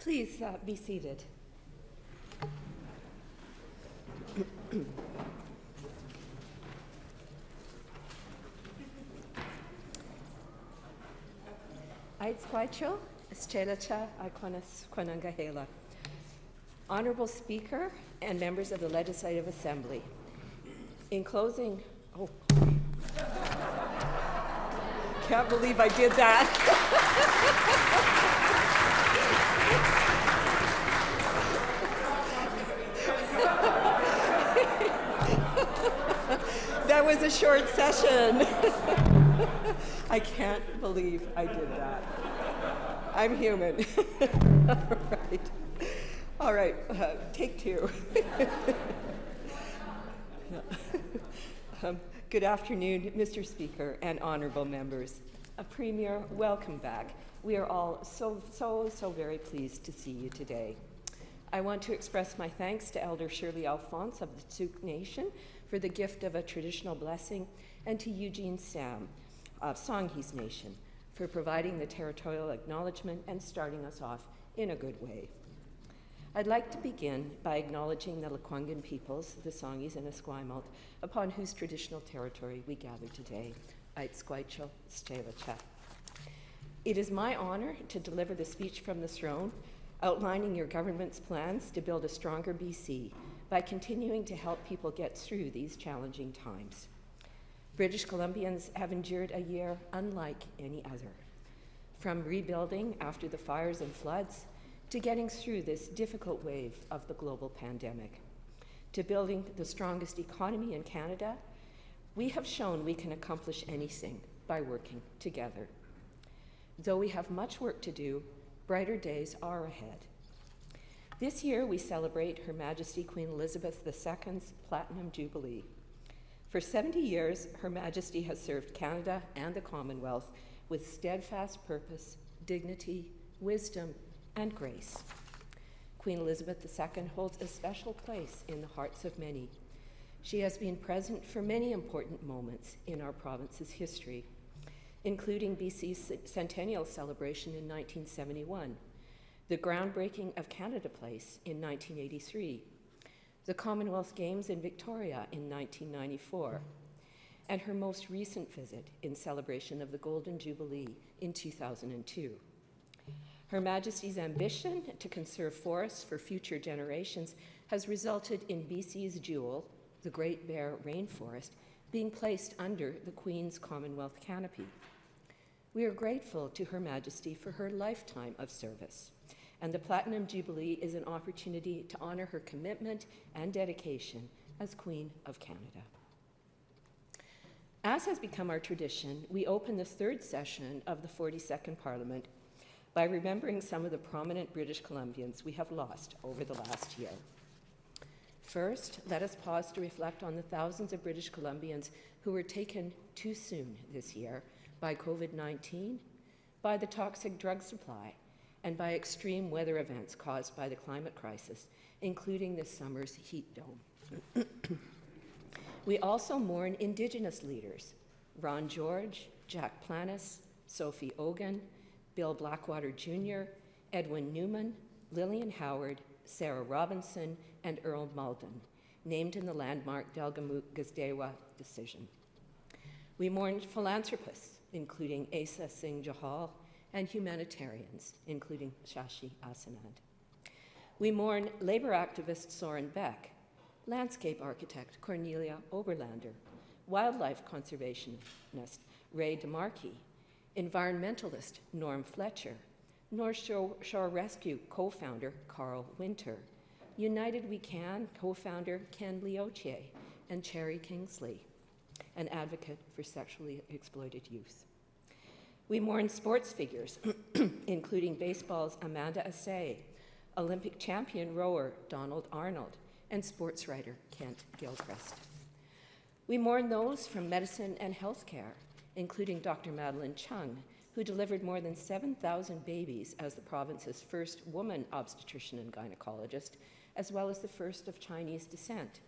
Please be seated. Untitled Chapter, Honorable Speaker and members of the Legislative Assembly. In closing, can't believe I did that. That was a short session. I can't believe I did that. I'm human. All right, take two. Good afternoon, Mr. Speaker and honorable members. Premier, welcome back. We are all so very pleased to see you today. I want to express my thanks to Elder Shirley Alphonse of the Tsuk Nation for the gift of a traditional blessing, and to Eugene Sam of Songhees Nation for providing the territorial acknowledgement and starting us off in a good way. I'd like to begin by acknowledging the Lekwungen peoples, the Songhees and Esquimalt, upon whose traditional territory we gather today. It is my honor to deliver the speech from the throne, outlining your government's plans to build a stronger BC by continuing to help people get through these challenging times. British Columbians have endured a year unlike any other. From rebuilding after the fires and floods, to getting through this difficult wave of the global pandemic, to building the strongest economy in Canada, we have shown we can accomplish anything by working together. Though we have much work to do, brighter days are ahead. This year we celebrate Her Majesty Queen Elizabeth II's Platinum Jubilee. For 70 years, Her Majesty has served Canada and the Commonwealth with steadfast purpose, dignity, wisdom, and grace. Queen Elizabeth II holds a special place in the hearts of many. She has been present for many important moments in our province's history, including BC's centennial celebration in 1971, the groundbreaking of Canada Place in 1983, the Commonwealth Games in Victoria in 1994, and her most recent visit in celebration of the Golden Jubilee in 2002. Her Majesty's ambition to conserve forests for future generations has resulted in BC's jewel, the Great Bear Rainforest, being placed under the Queen's Commonwealth canopy. We are grateful to Her Majesty for her lifetime of service, and the Platinum Jubilee is an opportunity to honor her commitment and dedication as Queen of Canada. As has become our tradition, we open the third session of the 42nd Parliament by remembering some of the prominent British Columbians we have lost over the last year. First, let us pause to reflect on the thousands of British Columbians who were taken too soon this year by COVID-19, by the toxic drug supply, and by extreme weather events caused by the climate crisis, including this summer's heat dome. We also mourn Indigenous leaders, Ron George, Jack Planis, Sophie Ogan, Bill Blackwater Jr., Edwin Newman, Lillian Howard, Sarah Robinson, and Earl Malden, named in the landmark Delgamuukw decision. We mourn philanthropists, including Asa Singh Jahal, and humanitarians, including Shashi Asanand. We mourn labor activist Soren Beck, landscape architect Cornelia Oberlander, wildlife conservationist Ray DeMarchi, environmentalist Norm Fletcher, North Shore Rescue co-founder Carl Winter, United We Can co-founder Ken Leoche, and Cherry Kingsley, an advocate for sexually exploited youth. We mourn sports figures, including baseball's Amanda Assay, Olympic champion rower Donald Arnold, and sports writer Kent Gilchrist. We mourn those from medicine and healthcare, including Dr. Madeline Chung, who delivered more than 7,000 babies as the province's first woman obstetrician and gynecologist, as well as the first of Chinese descent.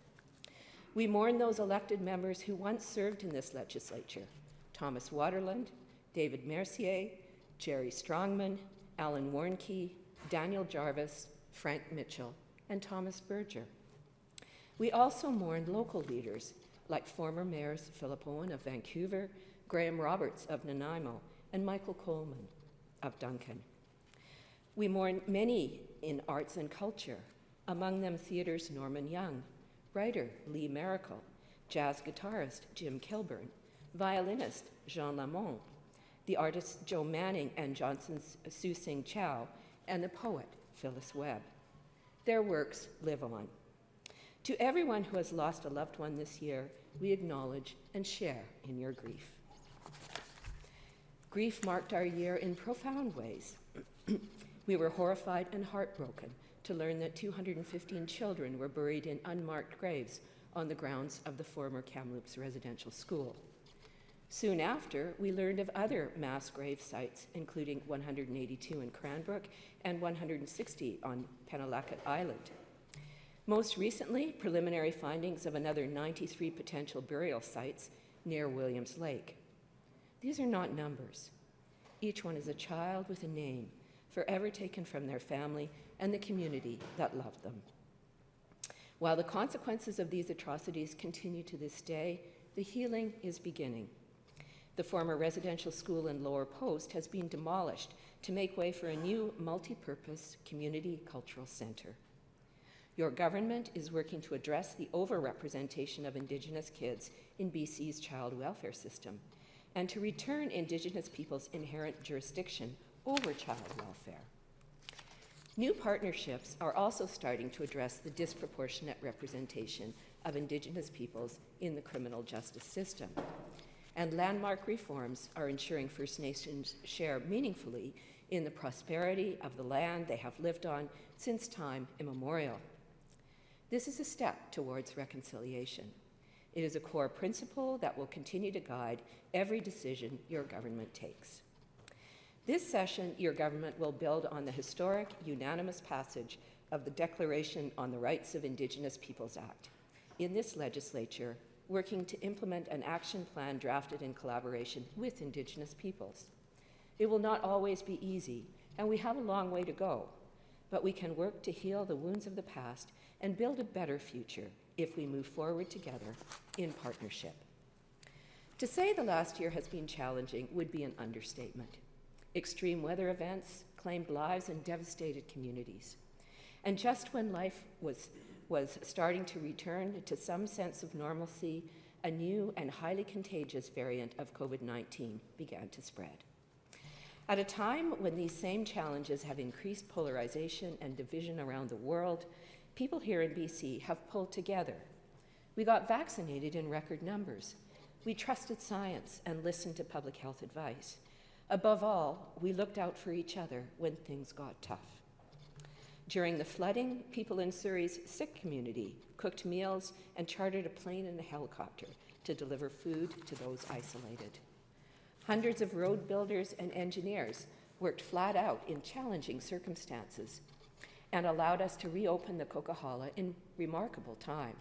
We mourn those elected members who once served in this legislature, Thomas Waterland, David Mercier, Jerry Strongman, Alan Warnke, Daniel Jarvis, Frank Mitchell, and Thomas Berger. We also mourn local leaders like former mayors Philip Owen of Vancouver, Graham Roberts of Nanaimo, and Michael Coleman of Duncan. We mourn many in arts and culture, among them theater's Norman Young, writer Lee Maracle, jazz guitarist Jim Kilburn, violinist Jean Lamont, the artists Joe Manning and Johnson's Su Sing Chow, and the poet Phyllis Webb. Their works live on. To everyone who has lost a loved one this year, we acknowledge and share in your grief. Grief marked our year in profound ways. We were horrified and heartbroken to learn that 215 children were buried in unmarked graves on the grounds of the former Kamloops Residential School. Soon after, we learned of other mass grave sites, including 182 in Cranbrook and 160 on Penalakat Island. Most recently, preliminary findings of another 93 potential burial sites near Williams Lake. These are not numbers. Each one is a child with a name, forever taken from their family and the community that loved them. While the consequences of these atrocities continue to this day, the healing is beginning. The former residential school in Lower Post has been demolished to make way for a new multi-purpose community cultural centre. Your government is working to address the overrepresentation of Indigenous kids in BC's child welfare system and to return Indigenous peoples' inherent jurisdiction over child welfare. New partnerships are also starting to address the disproportionate representation of Indigenous peoples in the criminal justice system. And landmark reforms are ensuring First Nations share meaningfully in the prosperity of the land they have lived on since time immemorial. This is a step towards reconciliation. It is a core principle that will continue to guide every decision your government takes. This session, your government will build on the historic, unanimous passage of the Declaration on the Rights of Indigenous Peoples Act. In this legislature, working to implement an action plan drafted in collaboration with Indigenous peoples. It will not always be easy, and we have a long way to go, but we can work to heal the wounds of the past and build a better future if we move forward together in partnership. To say the last year has been challenging would be an understatement. Extreme weather events claimed lives and devastated communities. And just when life was starting to return to some sense of normalcy, a new and highly contagious variant of COVID-19 began to spread. At a time when these same challenges have increased polarization and division around the world, people here in BC have pulled together. We got vaccinated in record numbers. We trusted science and listened to public health advice. Above all, we looked out for each other when things got tough. During the flooding, people in Surrey's Sikh community cooked meals and chartered a plane and a helicopter to deliver food to those isolated. Hundreds of road builders and engineers worked flat out in challenging circumstances and allowed us to reopen the Coquihalla in remarkable time.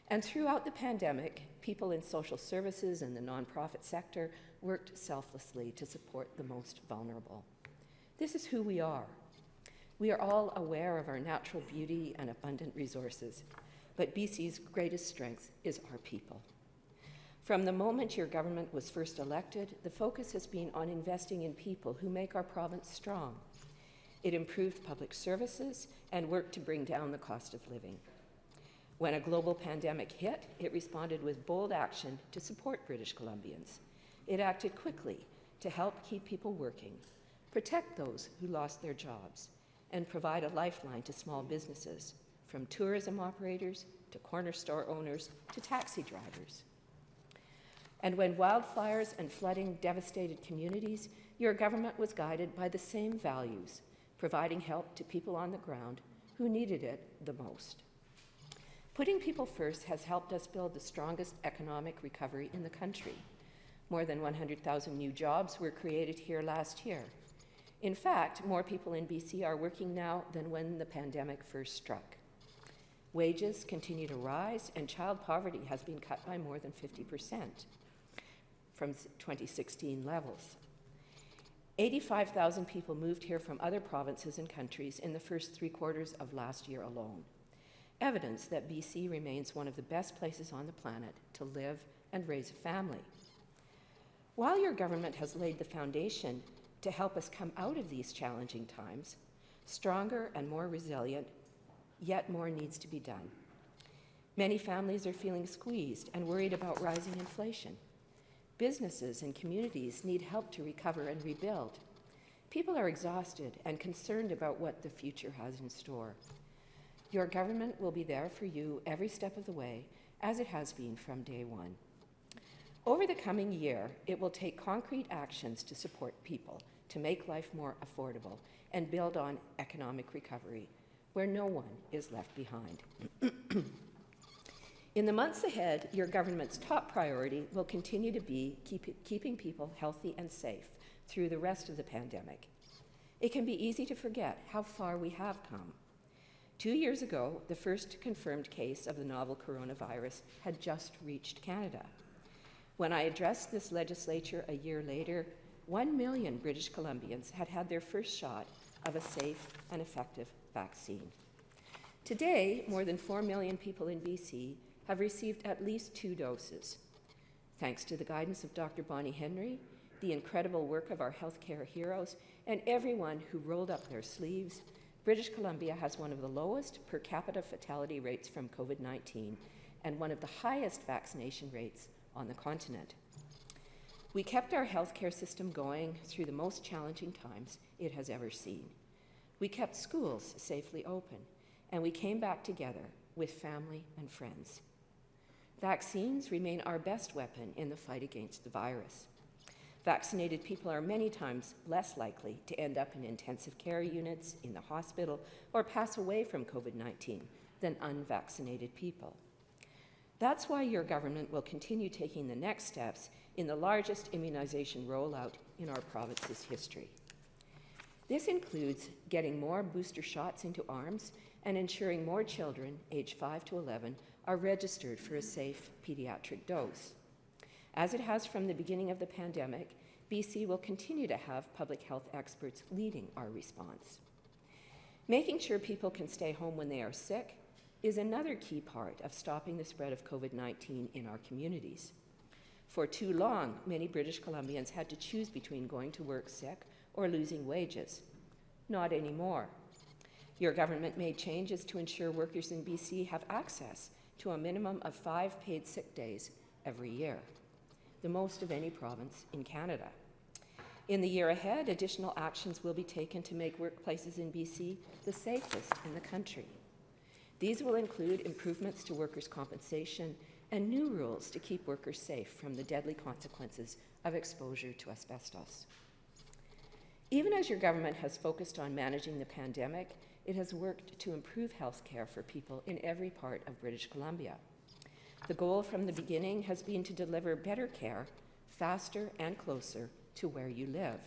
And throughout the pandemic, people in social services and the nonprofit sector worked selflessly to support the most vulnerable. This is who we are. We are all aware of our natural beauty and abundant resources, but BC's greatest strength is our people. From the moment your government was first elected, the focus has been on investing in people who make our province strong. It improved public services and worked to bring down the cost of living. When a global pandemic hit, it responded with bold action to support British Columbians. It acted quickly to help keep people working, protect those who lost their jobs, and provide a lifeline to small businesses, from tourism operators to corner store owners to taxi drivers. And when wildfires and flooding devastated communities, your government was guided by the same values, providing help to people on the ground who needed it the most. Putting people first has helped us build the strongest economic recovery in the country. More than 100,000 new jobs were created here last year. In fact, more people in BC are working now than when the pandemic first struck. Wages continue to rise, and child poverty has been cut by more than 50% from 2016 levels. 85,000 people moved here from other provinces and countries in the first 3 quarters of last year alone. Evidence that BC remains one of the best places on the planet to live and raise a family. While your government has laid the foundation to help us come out of these challenging times, stronger and more resilient, yet more needs to be done. Many families are feeling squeezed and worried about rising inflation. Businesses and communities need help to recover and rebuild. People are exhausted and concerned about what the future has in store. Your government will be there for you every step of the way, as it has been from day one. Over the coming year, it will take concrete actions to support people, to make life more affordable, and build on economic recovery, where no one is left behind. In the months ahead, your government's top priority will continue to be keeping people healthy and safe through the rest of the pandemic. It can be easy to forget how far we have come. 2 years ago, the first confirmed case of the novel coronavirus had just reached Canada. When I addressed this legislature a year later, 1 million British Columbians had had their first shot of a safe and effective vaccine. Today, more than 4 million people in BC have received at least 2 doses. Thanks to the guidance of Dr. Bonnie Henry, the incredible work of our healthcare heroes, and everyone who rolled up their sleeves, British Columbia has one of the lowest per capita fatality rates from COVID-19 and one of the highest vaccination rates on the continent. We kept our healthcare system going through the most challenging times it has ever seen. We kept schools safely open, and we came back together with family and friends. Vaccines remain our best weapon in the fight against the virus. Vaccinated people are many times less likely to end up in intensive care units, in the hospital, or pass away from COVID-19 than unvaccinated people. That's why your government will continue taking the next steps in the largest immunization rollout in our province's history. This includes getting more booster shots into arms and ensuring more children aged 5 to 11 are registered for a safe pediatric dose. As it has from the beginning of the pandemic, BC will continue to have public health experts leading our response. Making sure people can stay home when they are sick is another key part of stopping the spread of COVID-19 in our communities. For too long, many British Columbians had to choose between going to work sick or losing wages. Not anymore. Your government made changes to ensure workers in BC have access to a minimum of 5 paid sick days every year, the most of any province in Canada. In the year ahead, additional actions will be taken to make workplaces in BC the safest in the country. These will include improvements to workers' compensation and new rules to keep workers safe from the deadly consequences of exposure to asbestos. Even as your government has focused on managing the pandemic, it has worked to improve health care for people in every part of British Columbia. The goal from the beginning has been to deliver better care, faster and closer to where you live.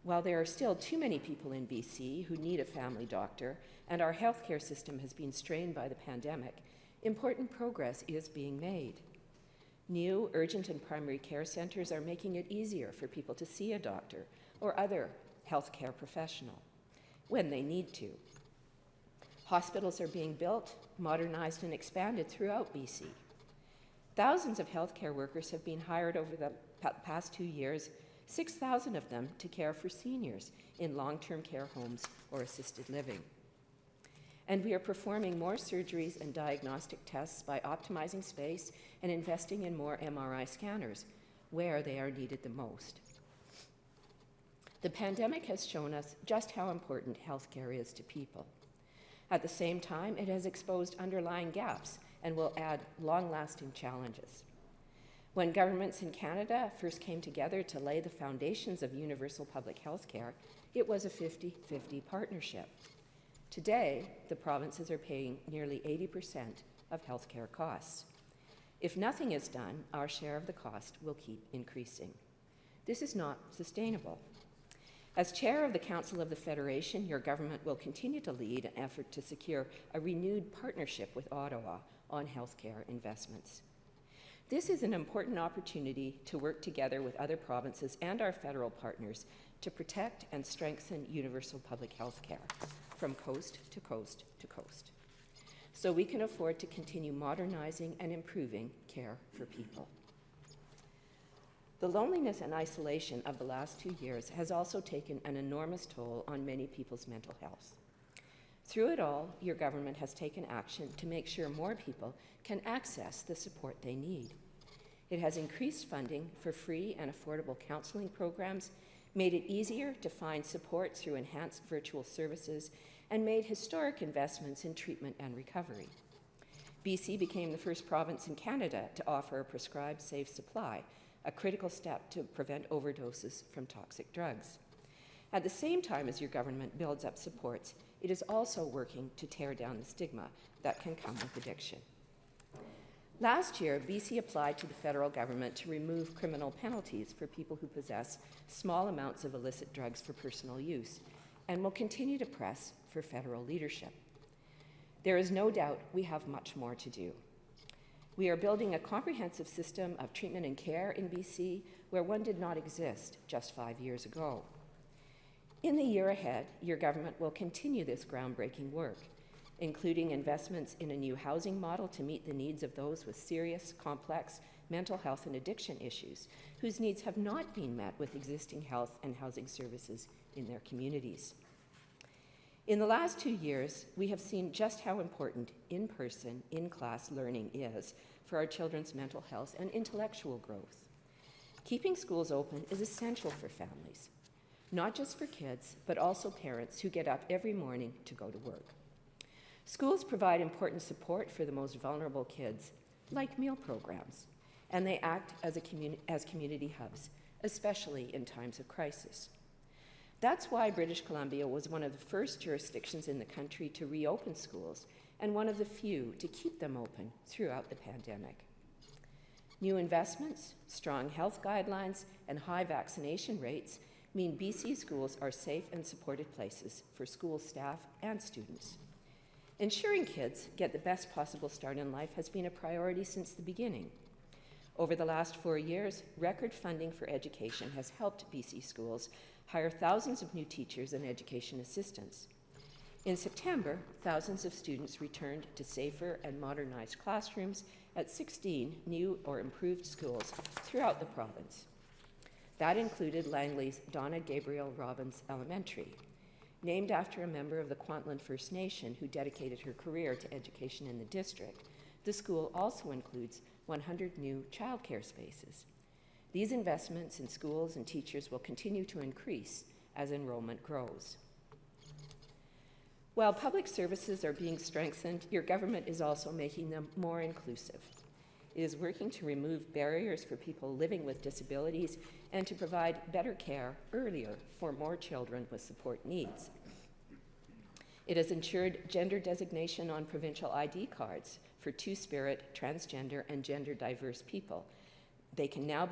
While there are still too many people in BC who need a family doctor, and our healthcare system has been strained by the pandemic, important progress is being made. New urgent and primary care centres are making it easier for people to see a doctor or other healthcare professional when they need to. Hospitals are being built, modernized, and expanded throughout BC. Thousands of healthcare workers have been hired over the past 2 years, 6,000 of them to care for seniors in long-term care homes or assisted living. And we are performing more surgeries and diagnostic tests by optimizing space and investing in more MRI scanners where they are needed the most. The pandemic has shown us just how important healthcare is to people. At the same time, it has exposed underlying gaps and will add long-lasting challenges. When governments in Canada first came together to lay the foundations of universal public health care, it was a 50-50 partnership. Today, the provinces are paying nearly 80% of healthcare costs. If nothing is done, our share of the cost will keep increasing. This is not sustainable. As chair of the Council of the Federation, your government will continue to lead an effort to secure a renewed partnership with Ottawa on healthcare investments. This is an important opportunity to work together with other provinces and our federal partners to protect and strengthen universal public health care from coast to coast to coast, so we can afford to continue modernizing and improving care for people. The loneliness and isolation of the last 2 years has also taken an enormous toll on many people's mental health. Through it all, your government has taken action to make sure more people can access the support they need. It has increased funding for free and affordable counseling programs, made it easier to find support through enhanced virtual services, and made historic investments in treatment and recovery. BC became the first province in Canada to offer a prescribed safe supply, a critical step to prevent overdoses from toxic drugs. At the same time as your government builds up supports, it is also working to tear down the stigma that can come with addiction. Last year, BC applied to the federal government to remove criminal penalties for people who possess small amounts of illicit drugs for personal use, and will continue to press for federal leadership. There is no doubt we have much more to do. We are building a comprehensive system of treatment and care in BC where one did not exist just 5 years ago. In the year ahead, your government will continue this groundbreaking work, including investments in a new housing model to meet the needs of those with serious, complex mental health and addiction issues, whose needs have not been met with existing health and housing services in their communities. In the last 2 years, we have seen just how important in-person, in-class learning is for our children's mental health and intellectual growth. Keeping schools open is essential for families, not just for kids, but also parents who get up every morning to go to work. Schools provide important support for the most vulnerable kids, like meal programs, and they act as community hubs, especially in times of crisis. That's why British Columbia was one of the first jurisdictions in the country to reopen schools and one of the few to keep them open throughout the pandemic. New investments, strong health guidelines, and high vaccination rates mean BC schools are safe and supported places for school staff and students. Ensuring kids get the best possible start in life has been a priority since the beginning. Over the last 4 years, record funding for education has helped BC schools hire thousands of new teachers and education assistants. In September, thousands of students returned to safer and modernized classrooms at 16 new or improved schools throughout the province. That included Langley's Donna Gabriel Robbins Elementary. Named after a member of the Kwantlen First Nation who dedicated her career to education in the district, the school also includes 100 new childcare spaces. These investments in schools and teachers will continue to increase as enrollment grows. While public services are being strengthened, your government is also making them more inclusive. It is working to remove barriers for people living with disabilities and to provide better care earlier for more children with support needs. It has ensured gender designation on provincial ID cards for two-spirit, transgender, and gender-diverse people. Which can now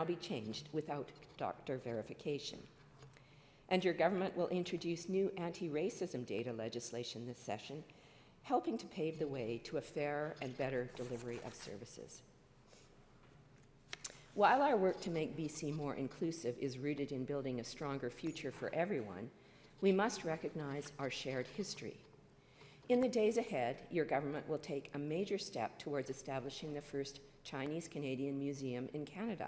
be changed without doctor verification. And your government will introduce new anti-racism data legislation this session, helping to pave the way to a fair and better delivery of services. While our work to make BC more inclusive is rooted in building a stronger future for everyone, we must recognize our shared history. In the days ahead, your government will take a major step towards establishing the first Chinese-Canadian Museum in Canada.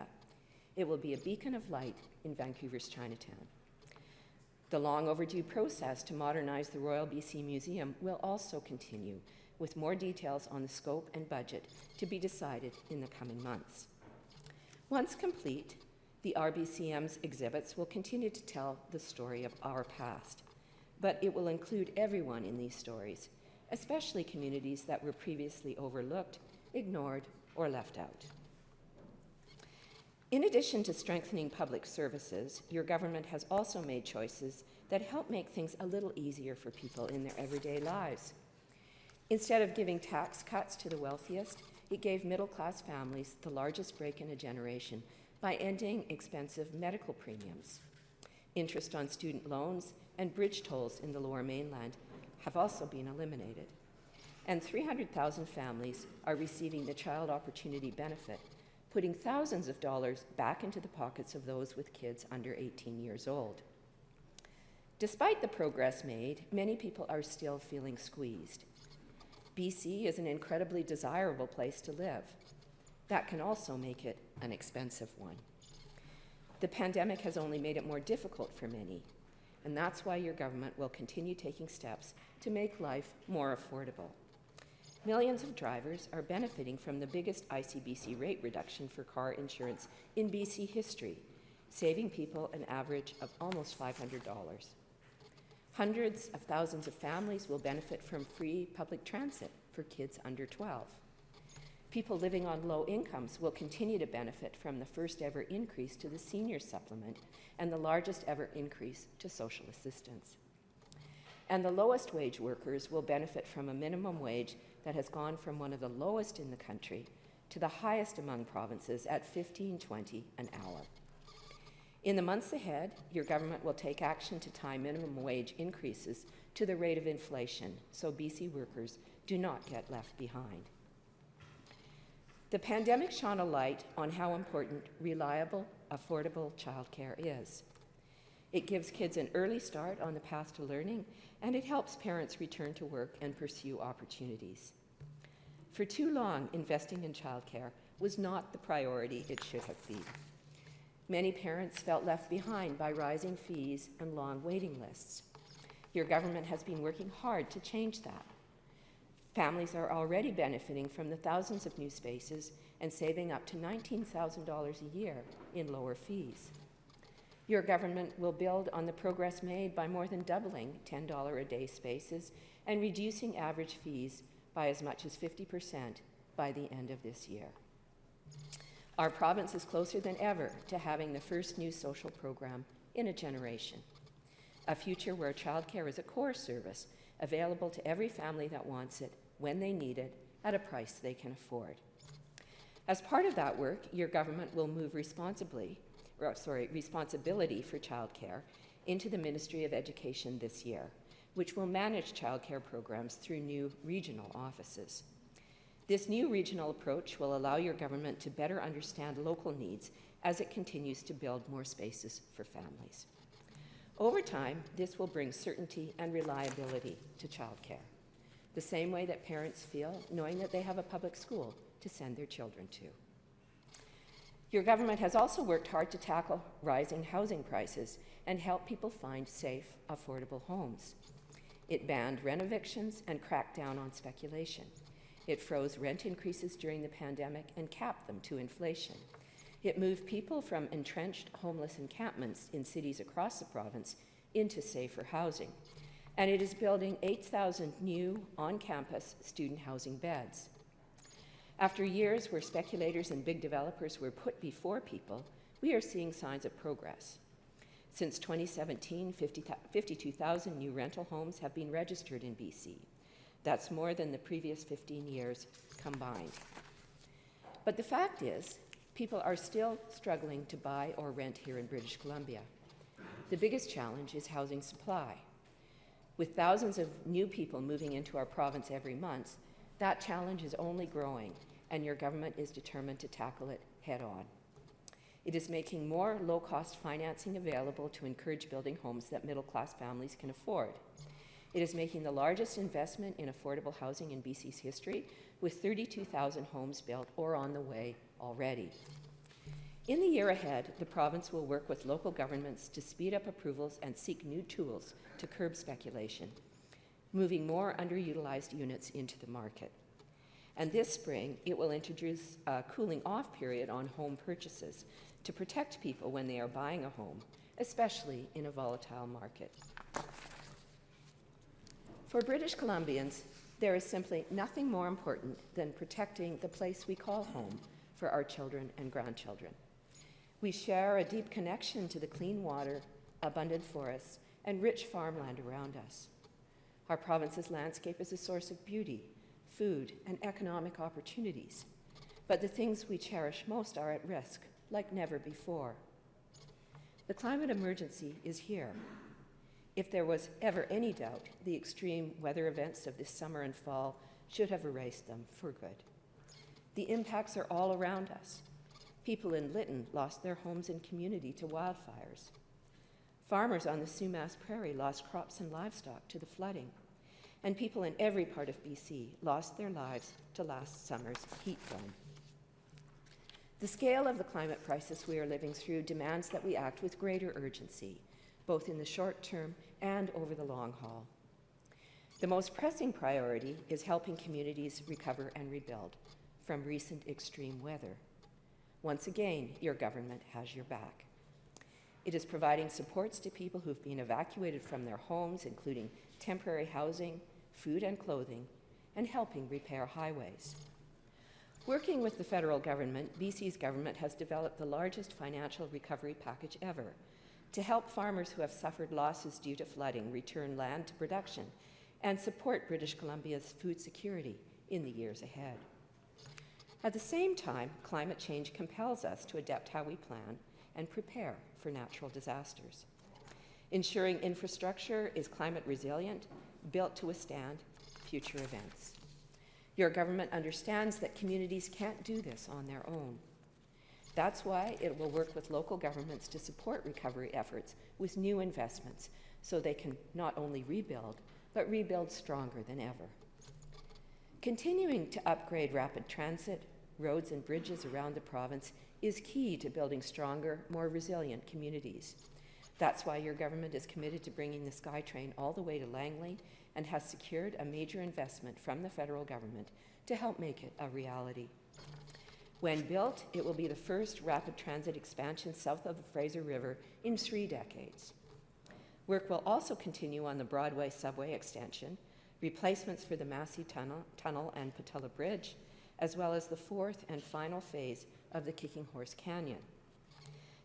It will be a beacon of light in Vancouver's Chinatown. The long overdue process to modernize the Royal BC Museum will also continue, with more details on the scope and budget to be decided in the coming months. Once complete, the RBCM's exhibits will continue to tell the story of our past, but it will include everyone in these stories, especially communities that were previously overlooked, ignored, or left out. In addition to strengthening public services, your government has also made choices that help make things a little easier for people in their everyday lives. Instead of giving tax cuts to the wealthiest, it gave middle-class families the largest break in a generation by ending expensive medical premiums. Interest on student loans and bridge tolls in the Lower Mainland have also been eliminated. and 300,000 families are receiving the Child Opportunity Benefit, putting thousands of dollars back into the pockets of those with kids under 18 years old. Despite the progress made, many people are still feeling squeezed. BC is an incredibly desirable place to live. That can also make it an expensive one. The pandemic has only made it more difficult for many, and that's why your government will continue taking steps to make life more affordable. Millions of drivers are benefiting from the biggest ICBC rate reduction for car insurance in BC history, saving people an average of almost $500. Hundreds of thousands of families will benefit from free public transit for kids under 12. People living on low incomes will continue to benefit from the first ever increase to the senior supplement and the largest ever increase to social assistance. And the lowest wage workers will benefit from a minimum wage that has gone from one of the lowest in the country to the highest among provinces at $15.20 an hour. In the months ahead, your government will take action to tie minimum wage increases to the rate of inflation so BC workers do not get left behind. The pandemic shone a light on how important reliable, affordable childcare is. It gives kids an early start on the path to learning, and it helps parents return to work and pursue opportunities. For too long, investing in childcare was not the priority it should have been. Many parents felt left behind by rising fees and long waiting lists. Your government has been working hard to change that. Families are already benefiting from the thousands of new spaces and saving up to $19,000 a year in lower fees. Your government will build on the progress made by more than doubling $10 a day spaces and reducing average fees by as much as 50% by the end of this year. Our province is closer than ever to having the first new social program in a generation, a future where childcare is a core service available to every family that wants it, when they need it, at a price they can afford. As part of that work, your government will move responsibility for childcare into the Ministry of Education this year, which will manage childcare programs through new regional offices. This new regional approach will allow your government to better understand local needs as it continues to build more spaces for families. Over time, this will bring certainty and reliability to childcare, the same way that parents feel knowing that they have a public school to send their children to. Your government has also worked hard to tackle rising housing prices and help people find safe, affordable homes. It banned rent evictions and cracked down on speculation. It froze rent increases during the pandemic and capped them to inflation. It moved people from entrenched homeless encampments in cities across the province into safer housing. And it is building 8,000 new on-campus student housing beds. After years where speculators and big developers were put before people, we are seeing signs of progress. Since 2017, 52,000 new rental homes have been registered in BC. That's more than the previous 15 years combined. But the fact is, people are still struggling to buy or rent here in British Columbia. The biggest challenge is housing supply. With thousands of new people moving into our province every month, that challenge is only growing, and your government is determined to tackle it head-on. It is making more low-cost financing available to encourage building homes that middle-class families can afford. It is making the largest investment in affordable housing in BC's history, with 32,000 homes built or on the way already. In the year ahead, the province will work with local governments to speed up approvals and seek new tools to curb speculation, moving more underutilized units into the market. And this spring, it will introduce a cooling-off period on home purchases to protect people when they are buying a home, especially in a volatile market. For British Columbians, there is simply nothing more important than protecting the place we call home for our children and grandchildren. We share a deep connection to the clean water, abundant forests, and rich farmland around us. Our province's landscape is a source of beauty, food, and economic opportunities. But the things we cherish most are at risk, like never before. The climate emergency is here. If there was ever any doubt, the extreme weather events of this summer and fall should have erased them for good. The impacts are all around us. People in Lytton lost their homes and community to wildfires. Farmers on the Sumas Prairie lost crops and livestock to the flooding. And people in every part of BC lost their lives to last summer's heat dome. The scale of the climate crisis we are living through demands that we act with greater urgency, both in the short term and over the long haul. The most pressing priority is helping communities recover and rebuild from recent extreme weather. Once again, your government has your back. It is providing supports to people who've been evacuated from their homes, including temporary housing, food and clothing, and helping repair highways. Working with the federal government, BC's government has developed the largest financial recovery package ever to help farmers who have suffered losses due to flooding return land to production and support British Columbia's food security in the years ahead. At the same time, climate change compels us to adapt how we plan and prepare for natural disasters. Ensuring infrastructure is climate resilient, built to withstand future events. Your government understands that communities can't do this on their own. That's why it will work with local governments to support recovery efforts with new investments so they can not only rebuild, but rebuild stronger than ever. Continuing to upgrade rapid transit, roads and bridges around the province is key to building stronger, more resilient communities. That's why your government is committed to bringing the SkyTrain all the way to Langley and has secured a major investment from the federal government to help make it a reality. When built, it will be the first rapid transit expansion south of the Fraser River in 3 decades. Work will also continue on the Broadway subway extension, replacements for the Massey Tunnel and Patella Bridge, as well as the 4th and final phase of the Kicking Horse Canyon.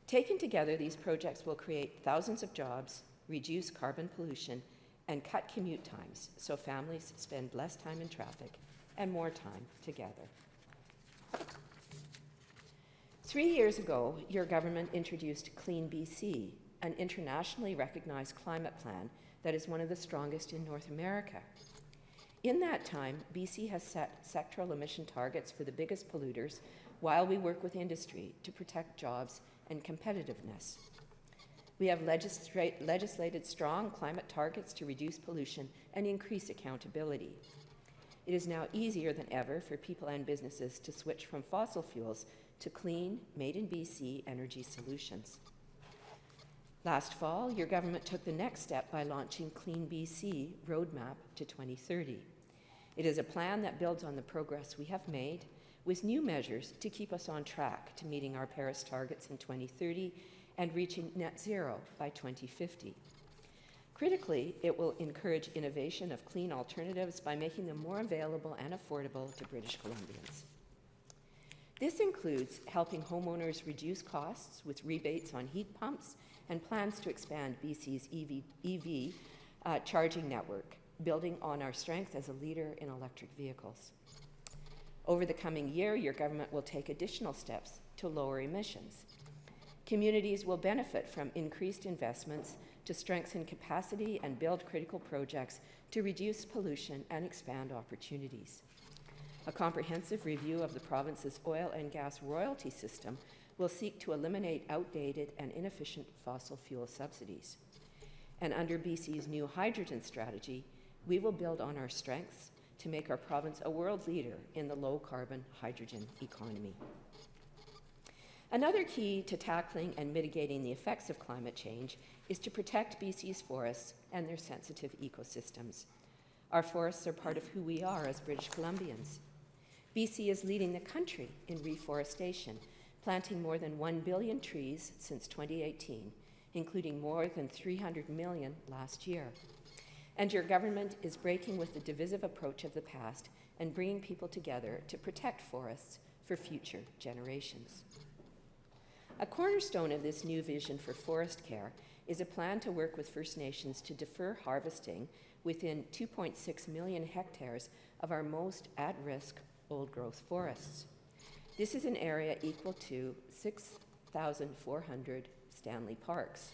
Taken together, these projects will create thousands of jobs, reduce carbon pollution, and cut commute times so families spend less time in traffic and more time together. 3 years ago, your government introduced Clean BC, an internationally recognized climate plan that is one of the strongest in North America. In that time, BC has set sectoral emission targets for the biggest polluters while we work with industry to protect jobs and competitiveness. We have legislated strong climate targets to reduce pollution and increase accountability. It is now easier than ever for people and businesses to switch from fossil fuels to clean, made-in-BC energy solutions. Last fall, your government took the next step by launching Clean BC Roadmap to 2030. It is a plan that builds on the progress we have made with new measures to keep us on track to meeting our Paris targets in 2030 and reaching net zero by 2050. Critically, it will encourage innovation of clean alternatives by making them more available and affordable to British Columbians. This includes helping homeowners reduce costs with rebates on heat pumps and plans to expand BC's EV charging network, building on our strength as a leader in electric vehicles. Over the coming year, your government will take additional steps to lower emissions. Communities will benefit from increased investments to strengthen capacity and build critical projects to reduce pollution and expand opportunities. A comprehensive review of the province's oil and gas royalty system will seek to eliminate outdated and inefficient fossil fuel subsidies. And under BC's new hydrogen strategy, we will build on our strengths to make our province a world leader in the low-carbon hydrogen economy. Another key to tackling and mitigating the effects of climate change is to protect BC's forests and their sensitive ecosystems. Our forests are part of who we are as British Columbians. BC is leading the country in reforestation, planting more than 1 billion trees since 2018, including more than 300 million last year. And your government is breaking with the divisive approach of the past and bringing people together to protect forests for future generations. A cornerstone of this new vision for forest care is a plan to work with First Nations to defer harvesting within 2.6 million hectares of our most at-risk old-growth forests. This is an area equal to 6,400 Stanley Parks.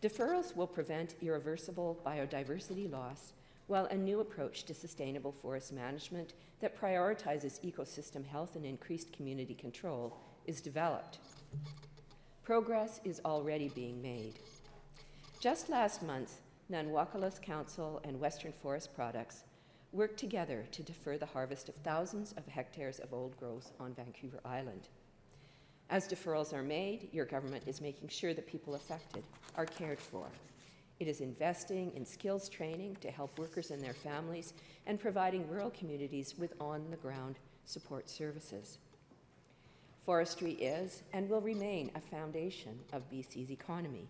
Deferrals will prevent irreversible biodiversity loss, while a new approach to sustainable forest management that prioritizes ecosystem health and increased community control is developed. Progress is already being made. Just last month, Nanwakolas Council and Western Forest Products worked together to defer the harvest of thousands of hectares of old growth on Vancouver Island. As deferrals are made, your government is making sure the people affected are cared for. It is investing in skills training to help workers and their families and providing rural communities with on-the-ground support services. Forestry is and will remain a foundation of BC's economy.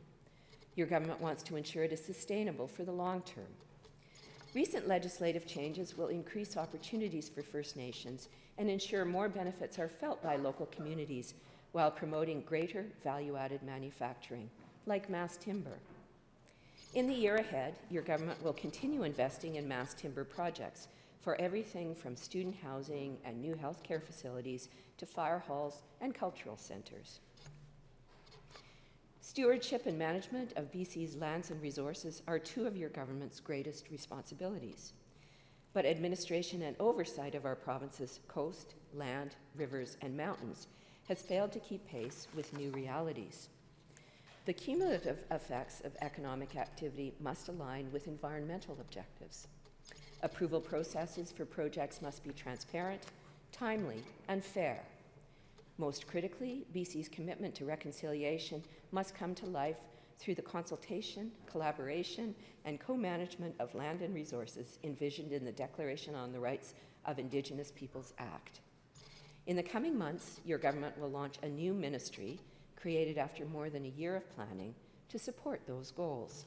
Your government wants to ensure it is sustainable for the long term. Recent legislative changes will increase opportunities for First Nations and ensure more benefits are felt by local communities while promoting greater value-added manufacturing, like mass timber. In the year ahead, your government will continue investing in mass timber projects for everything from student housing and new healthcare facilities to fire halls and cultural centres. Stewardship and management of BC's lands and resources are two of your government's greatest responsibilities. But administration and oversight of our province's coast, land, rivers, and mountains has failed to keep pace with new realities. The cumulative effects of economic activity must align with environmental objectives. Approval processes for projects must be transparent, timely, and fair. Most critically, BC's commitment to reconciliation must come to life through the consultation, collaboration, and co-management of land and resources envisioned in the Declaration on the Rights of Indigenous Peoples Act. In the coming months, your government will launch a new ministry created after more than a year of planning to support those goals.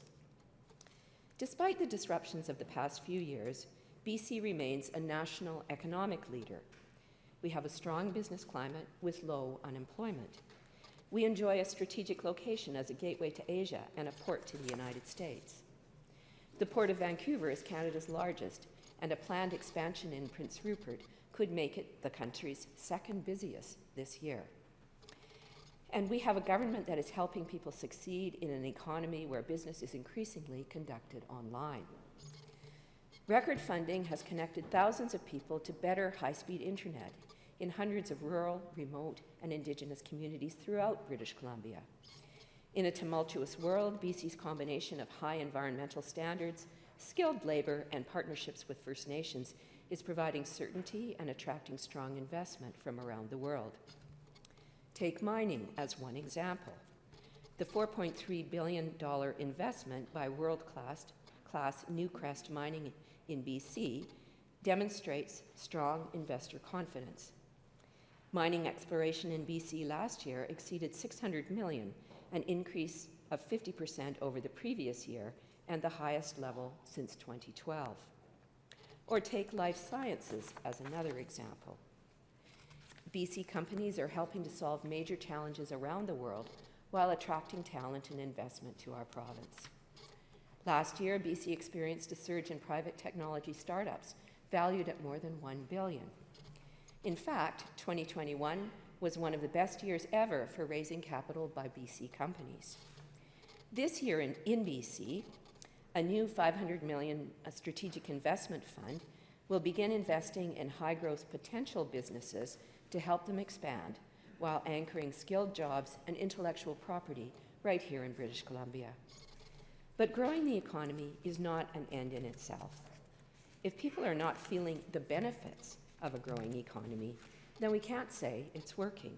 Despite the disruptions of the past few years, BC remains a national economic leader. We have a strong business climate with low unemployment. We enjoy a strategic location as a gateway to Asia and a port to the United States. The Port of Vancouver is Canada's largest, and a planned expansion in Prince Rupert could make it the country's second busiest this year. And we have a government that is helping people succeed in an economy where business is increasingly conducted online. Record funding has connected thousands of people to better high-speed internet in hundreds of rural, remote, and Indigenous communities throughout British Columbia. In a tumultuous world, BC's combination of high environmental standards, skilled labor, and partnerships with First Nations is providing certainty and attracting strong investment from around the world. Take mining as one example. The $4.3 billion investment by world-class Newcrest Mining in BC demonstrates strong investor confidence. Mining exploration in BC last year exceeded $600 million, an increase of 50% over the previous year and the highest level since 2012. Or take life sciences as another example. BC companies are helping to solve major challenges around the world while attracting talent and investment to our province. Last year, BC experienced a surge in private technology startups valued at more than $1 billion. In fact, 2021 was one of the best years ever for raising capital by BC companies. This year in BC, a new $500 million strategic investment fund will begin investing in high-growth potential businesses to help them expand while anchoring skilled jobs and intellectual property right here in British Columbia. But growing the economy is not an end in itself. If people are not feeling the benefits of a growing economy, then we can't say it's working.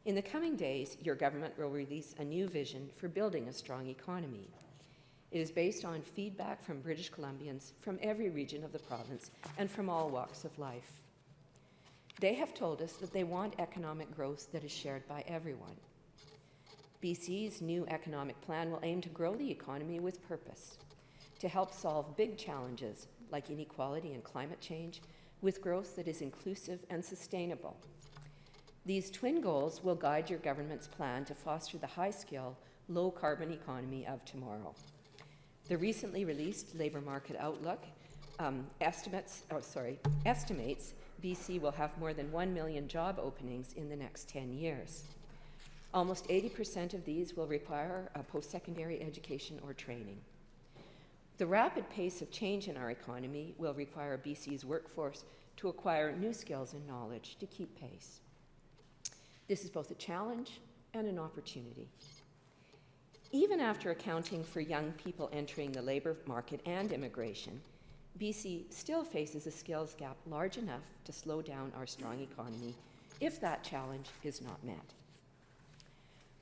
In the coming days, your government will release a new vision for building a strong economy. It is based on feedback from British Columbians from every region of the province and from all walks of life. They have told us that they want economic growth that is shared by everyone. BC's new economic plan will aim to grow the economy with purpose, to help solve big challenges like inequality and climate change with growth that is inclusive and sustainable. These twin goals will guide your government's plan to foster the high-skill, low-carbon economy of tomorrow. The recently released Labour Market Outlook estimates BC will have more than 1 million job openings in the next 10 years. Almost 80% of these will require a post-secondary education or training. The rapid pace of change in our economy will require BC's workforce to acquire new skills and knowledge to keep pace. This is both a challenge and an opportunity. Even after accounting for young people entering the labour market and immigration, BC still faces a skills gap large enough to slow down our strong economy if that challenge is not met.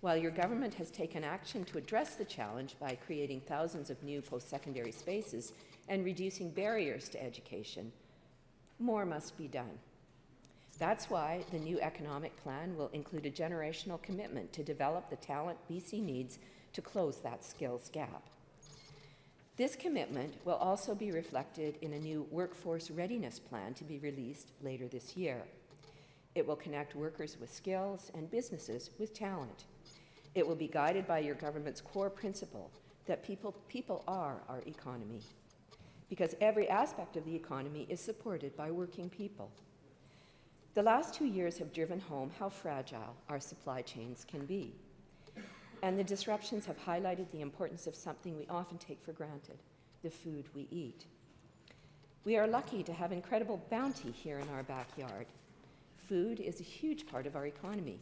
While your government has taken action to address the challenge by creating thousands of new post-secondary spaces and reducing barriers to education, more must be done. That's why the new economic plan will include a generational commitment to develop the talent BC needs to close that skills gap. This commitment will also be reflected in a new workforce readiness plan to be released later this year. It will connect workers with skills and businesses with talent. It will be guided by your government's core principle that people are our economy, because every aspect of the economy is supported by working people. The last 2 years have driven home how fragile our supply chains can be, and the disruptions have highlighted the importance of something we often take for granted, the food we eat. We are lucky to have incredible bounty here in our backyard. Food is a huge part of our economy.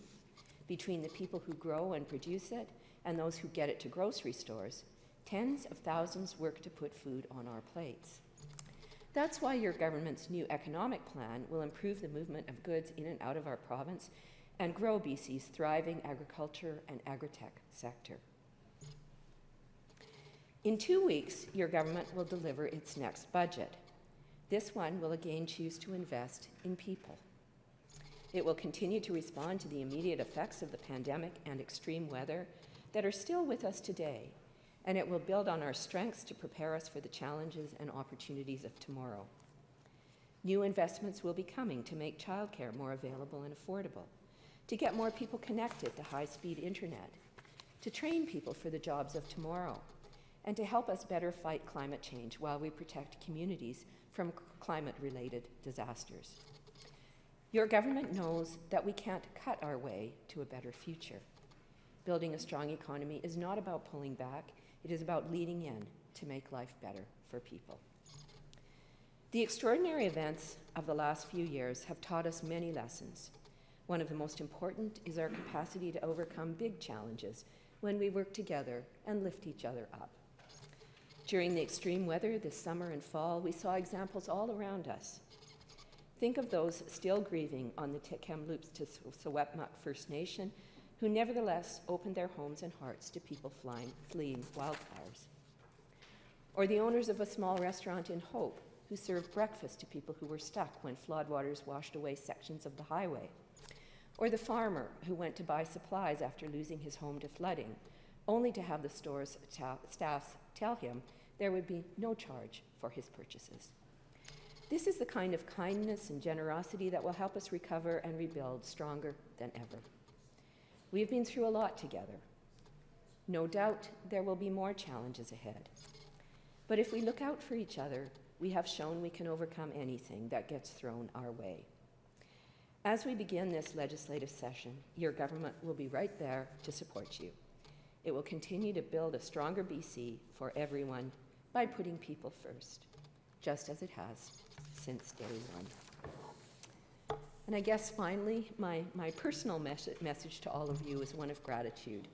Between the people who grow and produce it and those who get it to grocery stores, tens of thousands work to put food on our plates. That's why your government's new economic plan will improve the movement of goods in and out of our province and grow BC's thriving agriculture and agritech sector. In 2 weeks, your government will deliver its next budget. This one will again choose to invest in people. It will continue to respond to the immediate effects of the pandemic and extreme weather that are still with us today, and it will build on our strengths to prepare us for the challenges and opportunities of tomorrow. New investments will be coming to make childcare more available and affordable, to get more people connected to high-speed internet, to train people for the jobs of tomorrow, and to help us better fight climate change while we protect communities from climate-related disasters. Your government knows that we can't cut our way to a better future. Building a strong economy is not about pulling back, it is about leading in to make life better for people. The extraordinary events of the last few years have taught us many lessons. One of the most important is our capacity to overcome big challenges when we work together and lift each other up. During the extreme weather this summer and fall, we saw examples all around us. Think of those still grieving on the Kamloops to Secwepemc First Nation, who nevertheless opened their homes and hearts to people fleeing wildfires. Or the owners of a small restaurant in Hope, who served breakfast to people who were stuck when floodwaters washed away sections of the highway. Or the farmer who went to buy supplies after losing his home to flooding, only to have the store's staff tell him there would be no charge for his purchases. This is the kind of kindness and generosity that will help us recover and rebuild stronger than ever. We have been through a lot together. No doubt there will be more challenges ahead. But if we look out for each other, we have shown we can overcome anything that gets thrown our way. As we begin this legislative session, your government will be right there to support you. It will continue to build a stronger BC for everyone by putting people first, just as it has since day one. And I guess finally, my personal message to all of you is one of gratitude.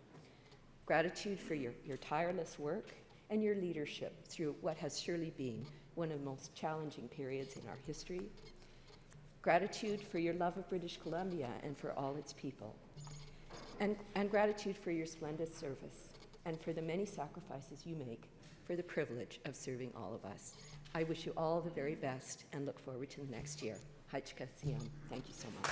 Gratitude for your tireless work and your leadership through what has surely been one of the most challenging periods in our history. Gratitude for your love of British Columbia and for all its people. And gratitude for your splendid service and for the many sacrifices you make for the privilege of serving all of us. I wish you all the very best and look forward to the next year. Hachka Siam. Thank you so much.